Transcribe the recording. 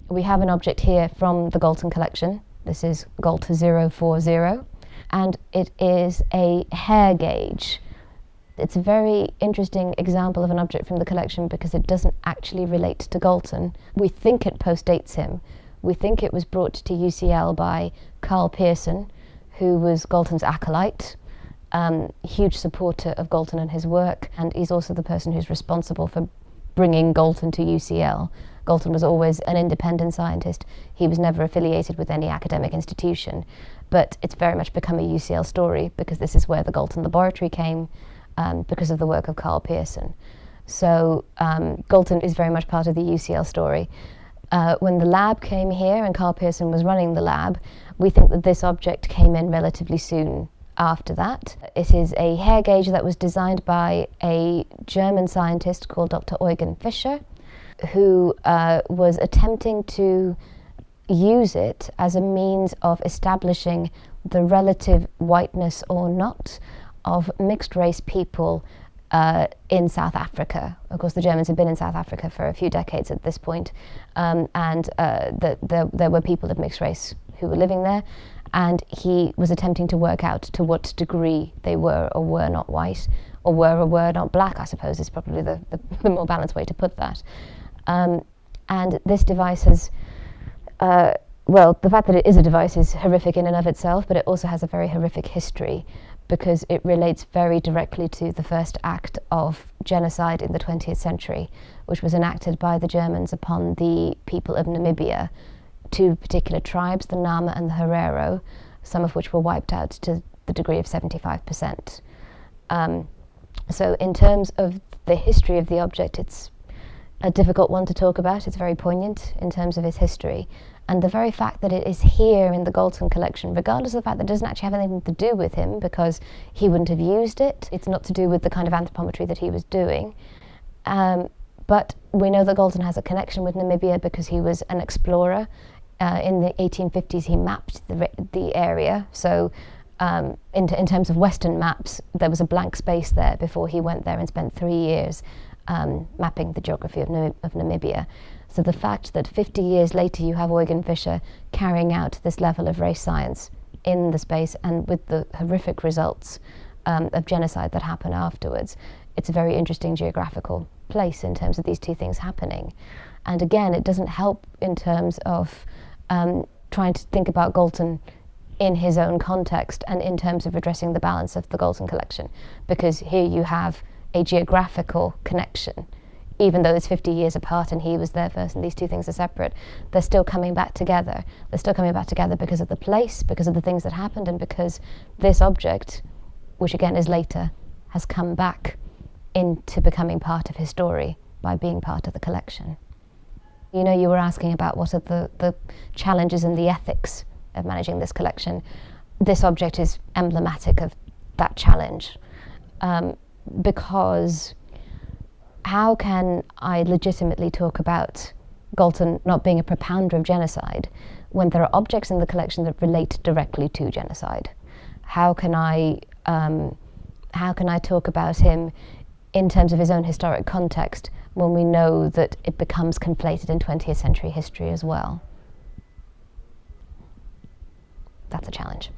We have an object here from the Galton Collection. This is Galton 040, and it is a hair gauge. It's a very interesting example of an object from the collection because it doesn't actually relate to Galton. We think it postdates him. We think it was brought to UCL by Carl Pearson, who was Galton's acolyte, huge supporter of Galton and his work, and he's also the person who's responsible for bringing Galton to UCL. Galton was always an independent scientist. He was never affiliated with any academic institution, but it's very much become a UCL story because this is where the Galton laboratory came, because of the work of Carl Pearson. So Galton is very much part of the UCL story. When the lab came here and Carl Pearson was running the lab, we think that this object came in relatively soon after that. It is a hair gauge that was designed by a German scientist called Dr. Eugen Fischer, who was attempting to use it as a means of establishing the relative whiteness or not of mixed race people in South Africa. Of course, the Germans had been in South Africa for a few decades at this point, and there were people of mixed race who were living there, and he was attempting to work out to what degree they were or were not white, or were not black, I suppose is probably the more balanced way to put that. And this device has, well, the fact that it is a device is horrific in and of itself, but it also has a very horrific history because it relates very directly to the first act of genocide in the 20th century, which was enacted by the Germans upon the people of Namibia, two particular tribes, the Nama and the Herero, some of which were wiped out to the degree of 75%. So in terms of the history of the object, it's a difficult one to talk about. It's very poignant in terms of its history. And the very fact that it is here in the Galton Collection, regardless of the fact that it doesn't actually have anything to do with him because he wouldn't have used it, it's not to do with the kind of anthropometry that he was doing. But we know that Galton has a connection with Namibia because he was an explorer. In the 1850s, he mapped the area. So in terms of Western maps, there was a blank space there before he went there and spent 3 years mapping the geography of Namibia. So the fact that 50 years later you have Eugen Fischer carrying out this level of race science in the space and with the horrific results of genocide that happen afterwards, it's a very interesting geographical place in terms of these two things happening. And again, it doesn't help in terms of trying to think about Galton in his own context and in terms of addressing the balance of the Galton Collection, because here you have a geographical connection. Even though it's 50 years apart and he was there first and these two things are separate, they're still coming back together. They're still coming back together because of the place, because of the things that happened, and because this object, which again is later, has come back into becoming part of his story by being part of the collection. You know, you were asking about what are the challenges and the ethics of managing this collection. This object is emblematic of that challenge, because how can I legitimately talk about Galton not being a propounder of genocide when there are objects in the collection that relate directly to genocide? How can I talk about him in terms of his own historic context when we know that it becomes conflated in 20th century history as well? That's a challenge.